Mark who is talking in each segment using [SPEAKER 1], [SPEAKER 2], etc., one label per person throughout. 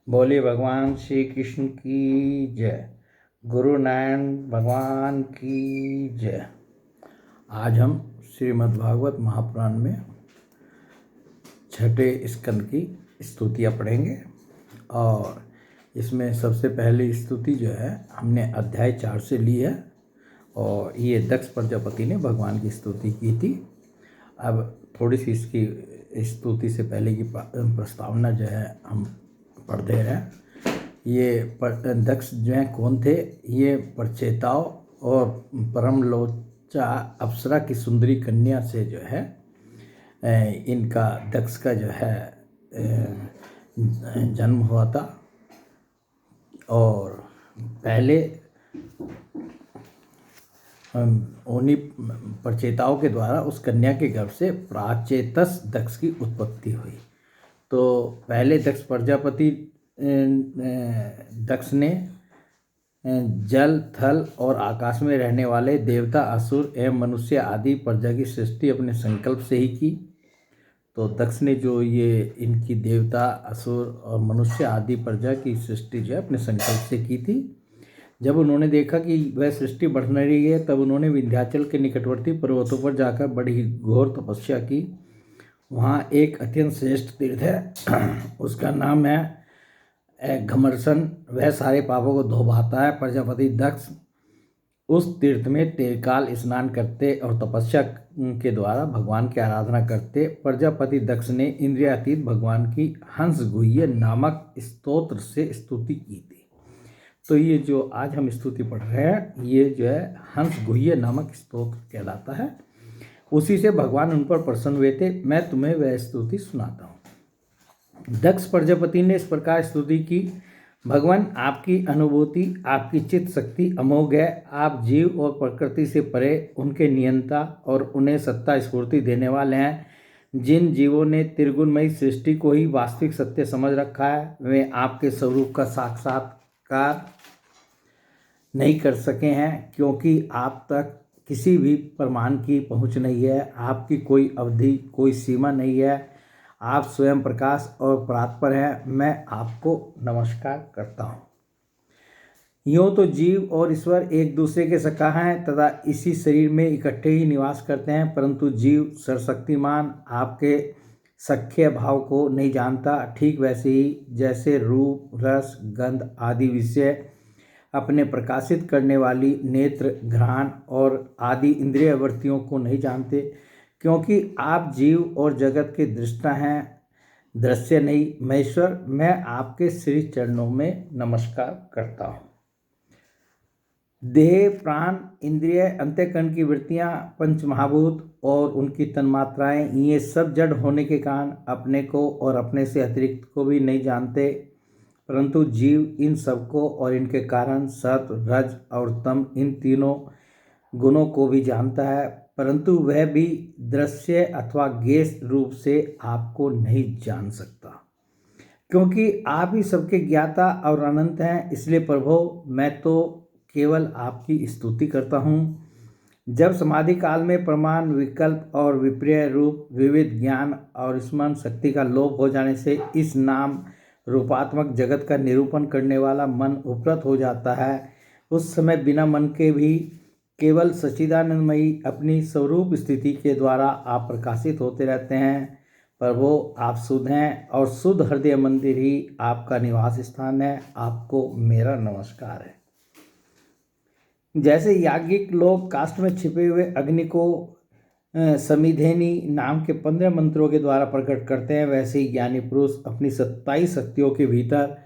[SPEAKER 1] बोले भगवान श्री कृष्ण की जय। गुरु नारायण भगवान की जय। आज हम श्रीमद् भागवत महापुराण में छठे स्कंद की स्तुतियाँ पढ़ेंगे और इसमें सबसे पहली स्तुति जो है हमने अध्याय 4 से ली है और ये दक्ष प्रजापति ने भगवान की स्तुति की थी। अब थोड़ी सी इसकी स्तुति से पहले की प्रस्तावना जो है हम पढ़ दे रहे हैं। ये दक्ष जो हैं कौन थे? ये परचेताओं और परमलोचा अप्सरा की सुंदरी कन्या से जो है इनका दक्ष का जो है जन्म हुआ था और पहले उन्हीं परचेताओं के द्वारा उस कन्या के गर्भ से प्राचेतस दक्ष की उत्पत्ति हुई। तो पहले दक्ष प्रजापति दक्ष ने जल, थल और आकाश में रहने वाले देवता, असुर एवं मनुष्य आदि प्रजा की सृष्टि अपने संकल्प से ही की। तो दक्ष ने जो ये इनकी देवता, असुर और मनुष्य आदि प्रजा की सृष्टि जो है अपने संकल्प से की थी। जब उन्होंने देखा कि वह सृष्टि बढ़ नहीं रही है तब उन्होंने विंध्याचल के निकटवर्ती पर्वतों पर जाकर बड़ी घोर तपस्या की। वहाँ एक अत्यंत श्रेष्ठ तीर्थ है, उसका नाम है घमरसन। वह सारे पापों को धो बहाता है। प्रजापति दक्ष उस तीर्थ में तेरकाल स्नान करते और तपस्या के द्वारा भगवान की आराधना करते। प्रजापति दक्ष ने इंद्रियातीत भगवान की हंस गुह्य नामक स्तोत्र से स्तुति की थी। तो ये जो आज हम स्तुति पढ़ रहे हैं ये जो है हंस गुह्य नामक स्तोत्र कहलाता है। उसी से भगवान उन पर प्रसन्न हुए थे। मैं तुम्हें वह स्तुति सुनाता हूँ। दक्ष प्रजापति ने इस प्रकार स्तुति की। भगवान, आपकी अनुभूति, आपकी चित्त शक्ति अमोघ है। आप जीव और प्रकृति से परे उनके नियंता और उन्हें सत्ता स्फूर्ति देने वाले हैं। जिन जीवों ने त्रिगुणमयी सृष्टि को ही वास्तविक सत्य समझ रखा है वे आपके स्वरूप का साक्षात्कार नहीं कर सके हैं, क्योंकि आप तक किसी भी प्रमाण की पहुंच नहीं है। आपकी कोई अवधि, कोई सीमा नहीं है। आप स्वयं प्रकाश और परात्पर हैं। मैं आपको नमस्कार करता हूँ। यूँ तो जीव और ईश्वर एक दूसरे के सखा हैं तथा इसी शरीर में इकट्ठे ही निवास करते हैं, परंतु जीव सर्वशक्तिमान आपके सख्य भाव को नहीं जानता। ठीक वैसे ही जैसे रूप, रस, गंध आदि विषय अपने प्रकाशित करने वाली नेत्र, घ्राण और आदि इंद्रिय वृत्तियों को नहीं जानते, क्योंकि आप जीव और जगत के दृष्टा हैं, दृश्य नहीं। महेश्वर, मैं आपके श्री चरणों में नमस्कार करता हूँ। देह, प्राण, इंद्रिय, अंतःकरण की वृत्तियाँ, पंच महाभूत और उनकी तन्मात्राएं, ये सब जड़ होने के कारण अपने को और अपने से अतिरिक्त को भी नहीं जानते, परंतु जीव इन सबको और इनके कारण सत्व, रज और तम इन तीनों गुणों को भी जानता है, परंतु वह भी दृश्य अथवा गेस रूप से आपको नहीं जान सकता, क्योंकि आप ही सबके ज्ञाता और अनंत हैं। इसलिए प्रभु, मैं तो केवल आपकी स्तुति करता हूँ। जब समाधि काल में प्रमाण, विकल्प और विपर्य रूप विविध ज्ञान और स्मरण शक्ति का लोप हो जाने से इस नाम रूपात्मक जगत का निरूपण करने वाला मन उपरत हो जाता है, उस समय बिना मन के भी केवल सच्चिदानंदमयी अपनी स्वरूप स्थिति के द्वारा आप प्रकाशित होते रहते हैं। प्रभु, आप शुद्ध हैं और शुद्ध हृदय मंदिर ही आपका निवास स्थान है। आपको मेरा नमस्कार है। जैसे याज्ञिक लोग काष्ठ में छिपे हुए अग्नि को समिधेनी नाम के 15 मंत्रों के द्वारा प्रकट करते हैं, वैसे ही ज्ञानी पुरुष अपनी 27 शक्तियों के भीतर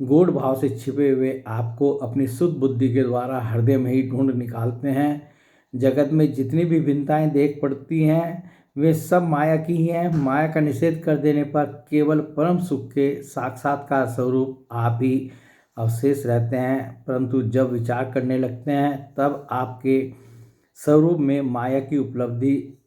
[SPEAKER 1] गूढ़ भाव से छिपे हुए आपको अपनी शुद्ध बुद्धि के द्वारा हृदय में ही ढूंढ निकालते हैं। जगत में जितनी भी भिन्नताएं देख पड़ती हैं वे सब माया की ही हैं। माया का निषेध कर देने पर केवल परम सुख के साक्षात्कार स्वरूप आप ही अवशेष रहते हैं, परंतु जब विचार करने लगते हैं तब आपके स्वरूप में माया की उपलब्धि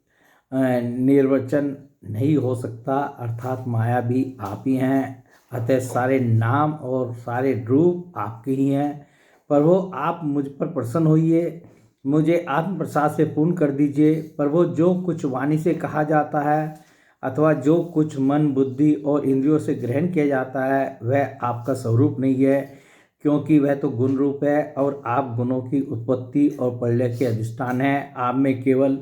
[SPEAKER 1] निर्वचन नहीं हो सकता, अर्थात माया भी आप ही हैं। अतः सारे नाम और सारे रूप आपके ही हैं। प्रभु, आप मुझ पर प्रसन्न होइए, मुझे आत्म प्रसाद से पूर्ण कर दीजिए। प्रभु, जो कुछ वाणी से कहा जाता है अथवा जो कुछ मन बुद्धि और इंद्रियों से ग्रहण किया जाता है वह आपका स्वरूप नहीं है, क्योंकि वह तो गुण रूप है और आप गुणों की उत्पत्ति और प्रलय के अधिष्ठान हैं। आप में केवल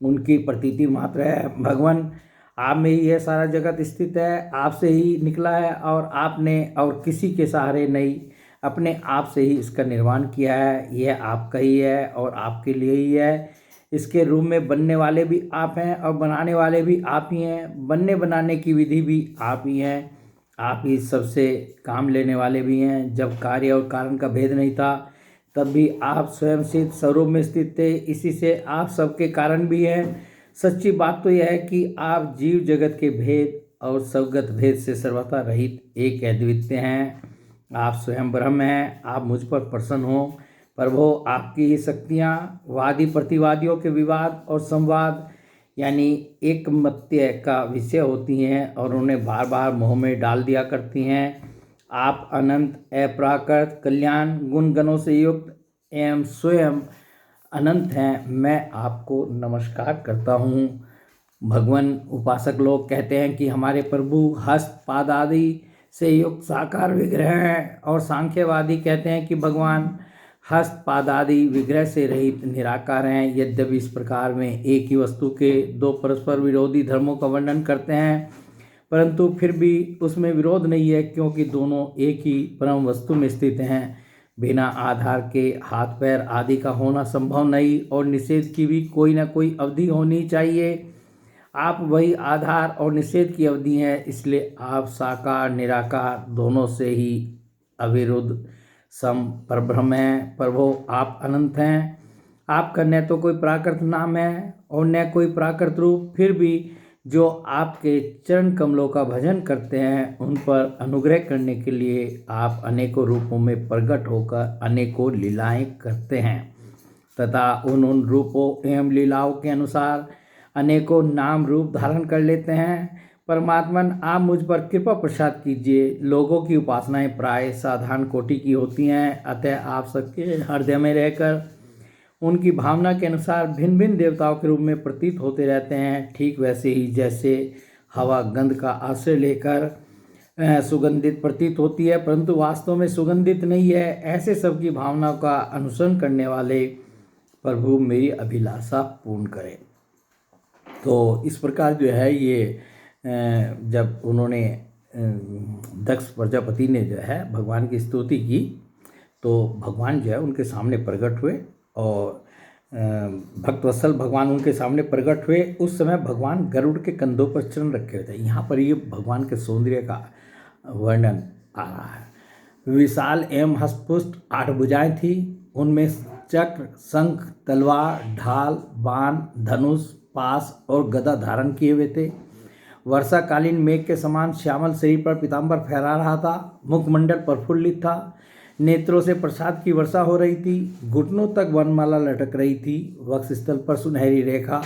[SPEAKER 1] उनकी प्रतीति मात्र है। भगवान, आप में ही यह सारा जगत स्थित है, आपसे ही निकला है और आपने और किसी के सहारे नहीं, अपने आप से ही इसका निर्माण किया है। यह आपका ही है और आपके लिए ही है। इसके रूप में बनने वाले भी आप हैं और बनाने वाले भी आप ही हैं। बनने बनाने की विधि भी आप ही हैं। आप ही सबसे काम लेने वाले भी हैं। जब कार्य और कारण का भेद नहीं था तब भी आप स्वयं सिद्ध स्वरूप में स्थित थे, इसी से आप सबके कारण भी हैं। सच्ची बात तो यह है कि आप जीव जगत के भेद और स्वगत भेद से सर्वथा रहित एक अद्वितीय हैं। आप स्वयं ब्रह्म हैं। आप मुझ पर प्रसन्न हो प्रभो। आपकी ही शक्तियाँ वादी प्रतिवादियों के विवाद और संवाद यानी एकमत्य का विषय होती हैं और उन्हें बार बार मोह में डाल दिया करती हैं। आप अनंत अप्राकृत कल्याण गुण गणों से युक्त एवं स्वयं अनंत हैं। मैं आपको नमस्कार करता हूँ। भगवान उपासक लोग कहते हैं कि हमारे प्रभु हस्त पाद आदि से युक्त साकार विग्रह हैं, और सांख्यवादी कहते हैं कि भगवान हस्त पाद आदि विग्रह से रहित निराकार हैं। यद्यपि इस प्रकार में एक ही वस्तु के दो परस्पर विरोधी धर्मों का वर्णन करते हैं, परंतु फिर भी उसमें विरोध नहीं है, क्योंकि दोनों एक ही परम वस्तु में स्थित हैं। बिना आधार के हाथ पैर आदि का होना संभव नहीं और निषेध की भी कोई ना कोई अवधि होनी चाहिए। आप वही आधार और निषेध की अवधि हैं, इसलिए आप साकार निराकार दोनों से ही अविरुद्ध सम परब्रह्म हैं। प्रभो, आप अनंत हैं। आपका न तो कोई प्राकृत नाम है और न कोई प्राकृत रूप, फिर भी जो आपके चरण कमलों का भजन करते हैं उन पर अनुग्रह करने के लिए आप अनेकों रूपों में प्रकट होकर अनेकों लीलाएं करते हैं तथा उन रूपों एवं लीलाओं के अनुसार अनेकों नाम रूप धारण कर लेते हैं। परमात्मन, आप मुझ पर कृपा प्रसाद कीजिए। लोगों की उपासनाएं प्राय साधारण कोटि की होती हैं, अतः आप सबके हृदय में रहकर उनकी भावना के अनुसार भिन्न भिन्न देवताओं के रूप में प्रतीत होते रहते हैं। ठीक वैसे ही जैसे हवा गंध का आश्रय लेकर सुगंधित प्रतीत होती है परंतु वास्तव में सुगंधित नहीं है, ऐसे सबकी भावनाओं का अनुसरण करने वाले प्रभु मेरी अभिलाषा पूर्ण करें। तो इस प्रकार जो है ये जब उन्होंने दक्ष प्रजापति ने जो है भगवान की स्तुति की तो भगवान जो है उनके सामने प्रकट हुए और भक्तवत्सल भगवान उनके सामने प्रकट हुए। उस समय भगवान गरुड़ के कंधों पर चरण रखे हुए थे। यहाँ पर ये भगवान के सौंदर्य का वर्णन आ रहा है। विशाल एवं हस्तपुष्ट 8 भुजाएं थी, उनमें चक्र शंख तलवार ढाल बाण धनुष पास और गदा धारण किए हुए थे। वर्षाकालीन मेघ के समान श्यामल शरीर पर पीताम्बर फहरा रहा था। मुखमंडल प्रफुल्लित था, नेत्रों से प्रसाद की वर्षा हो रही थी, घुटनों तक वनमाला लटक रही थी, वक्षस्थल पर सुनहरी रेखा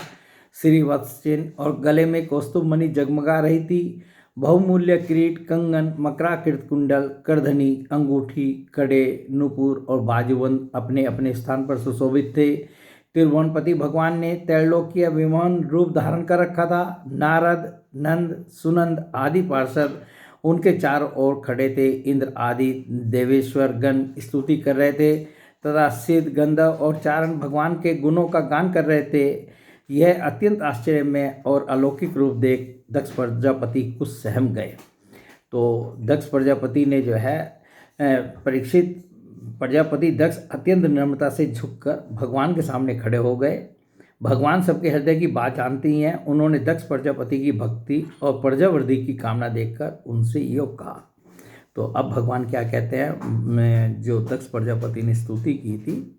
[SPEAKER 1] श्रीवत्स चिन्ह और गले में कौस्तुभ मणि जगमगा रही थी। बहुमूल्य किरीट कंगन मकराकृत कुंडल करधनी अंगूठी कड़े नुपुर और बाजूबंद अपने अपने स्थान पर सुशोभित थे। त्रिभुवनपति भगवान ने त्रैलोक्य विमान रूप धारण कर रखा था। नारद नंद सुनंद आदि पार्षद उनके चारों ओर खड़े थे। इंद्र आदि देवेश्वर गण स्तुति कर रहे थे तथा सिद्ध गंधर्व और चारण भगवान के गुणों का गान कर रहे थे। यह अत्यंत आश्चर्यमय और अलौकिक रूप देख दक्ष प्रजापति कुछ सहम गए। तो दक्ष प्रजापति ने जो है परीक्षित प्रजापति दक्ष अत्यंत नम्रता से झुककर भगवान के सामने खड़े हो गए। भगवान सबके हृदय की बात जानते ही हैं। उन्होंने दक्ष प्रजापति की भक्ति और प्रजावृद्धि की कामना देखकर उनसे योग कहा। तो अब भगवान क्या कहते हैं, जो दक्ष प्रजापति ने स्तुति की थी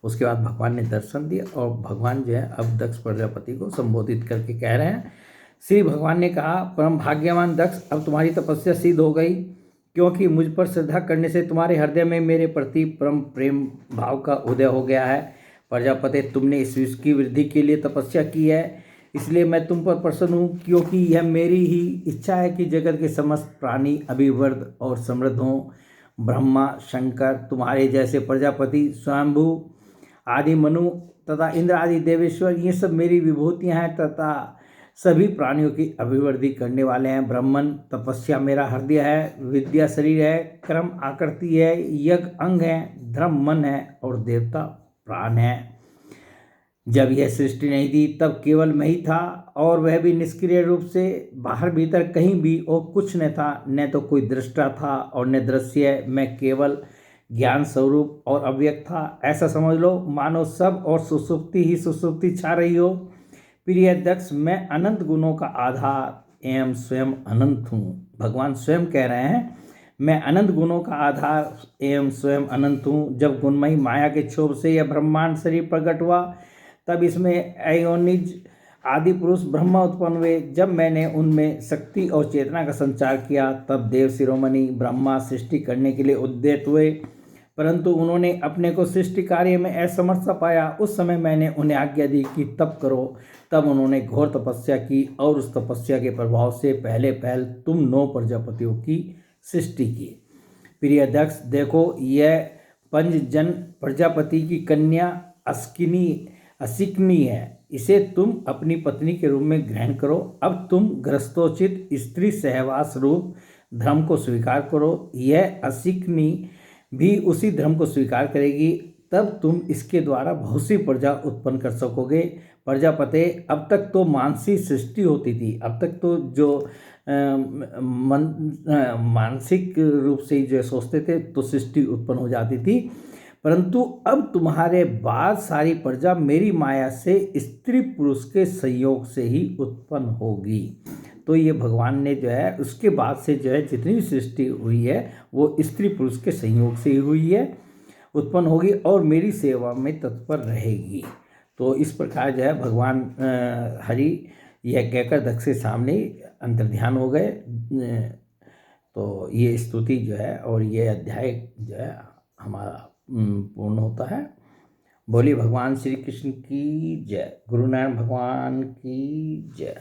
[SPEAKER 1] उसके बाद भगवान ने दर्शन दिया और भगवान जो है अब दक्ष प्रजापति को संबोधित करके कह रहे हैं। श्री भगवान ने कहा, परम भाग्यवान दक्ष, अब तुम्हारी तपस्या सिद्ध हो गई, क्योंकि मुझ पर श्रद्धा करने से तुम्हारे हृदय में मेरे प्रति परम प्रेम भाव का उदय हो गया है। प्रजापति, तुमने इस विश्व की वृद्धि के लिए तपस्या की है, इसलिए मैं तुम पर प्रसन्न हूँ, क्योंकि यह मेरी ही इच्छा है कि जगत के समस्त प्राणी अभिवृद्ध और समृद्ध हों। ब्रह्मा शंकर तुम्हारे जैसे प्रजापति स्वयंभू आदि मनु तथा इंद्र आदि देवेश्वर ये सब मेरी विभूतियाँ हैं तथा सभी प्राणियों की अभिवृद्धि करने वाले हैं। ब्राह्मण तपस्या मेरा हृदय है, विद्या शरीर है, कर्म आकृति है, यज्ञ अंग है, धर्म मन है और देवता प्राण है। जब यह सृष्टि नहीं थी तब केवल मैं ही था, और वह भी निष्क्रिय रूप से। बाहर भीतर कहीं भी और कुछ न था, न तो कोई दृष्टा था और न दृश्य। मैं केवल ज्ञान स्वरूप और अव्यक्त था। ऐसा समझ लो मानो सब और सुसुप्ति ही सुसुप्ति छा रही हो। प्रिय दक्ष, मैं अनंत गुणों का आधार एवं स्वयं अनंत हूँ। भगवान स्वयं कह रहे हैं मैं अनंत गुणों का आधार एवं स्वयं अनंत हूँ। जब गुणमयी माया के क्षोभ से यह ब्रह्मांड शरीर प्रकट हुआ तब इसमें अयोनिज आदि पुरुष ब्रह्मा उत्पन्न हुए। जब मैंने उनमें शक्ति और चेतना का संचार किया तब देव शिरोमणि ब्रह्मा सृष्टि करने के लिए उद्यत हुए, परंतु उन्होंने अपने को सृष्टि कार्य में असमर्थ पाया। उस समय मैंने उन्हें आज्ञा दी कि तप करो। तब उन्होंने घोर तपस्या की और उस तपस्या के प्रभाव से पहले पहल तुम 9 प्रजापतियों की सृष्टि की। प्रिय दक्ष, देखो यह पंचजन प्रजापति की कन्या असिकनी है। इसे तुम अपनी पत्नी के रूप में ग्रहण करो। अब तुम गृहस्थोचित स्त्री सहवास रूप धर्म को स्वीकार करो। यह असिकनी भी उसी धर्म को स्वीकार करेगी, तब तुम इसके द्वारा बहुत सी प्रजा उत्पन्न कर सकोगे। प्रजापते, अब तक तो मानसी सृष्टि होती थी। अब तक तो जो मानसिक रूप से जो सोचते थे तो सृष्टि उत्पन्न हो जाती थी, परंतु अब तुम्हारे बाद सारी प्रजा मेरी माया से स्त्री पुरुष के संयोग से ही उत्पन्न होगी। तो ये भगवान ने जो है उसके बाद से जो है जितनी भी सृष्टि हुई है वो स्त्री पुरुष के संयोग से ही हुई है, उत्पन्न होगी और मेरी सेवा में तत्पर रहेगी। तो इस प्रकार जो है भगवान हरि यह कहकर दक्ष के सामने अंतर्ध्यान हो गए। तो ये स्तुति जो है और ये अध्याय जो है हमारा पूर्ण होता है। बोलिए भगवान श्री कृष्ण की जय, गुरु नारायण भगवान की जय।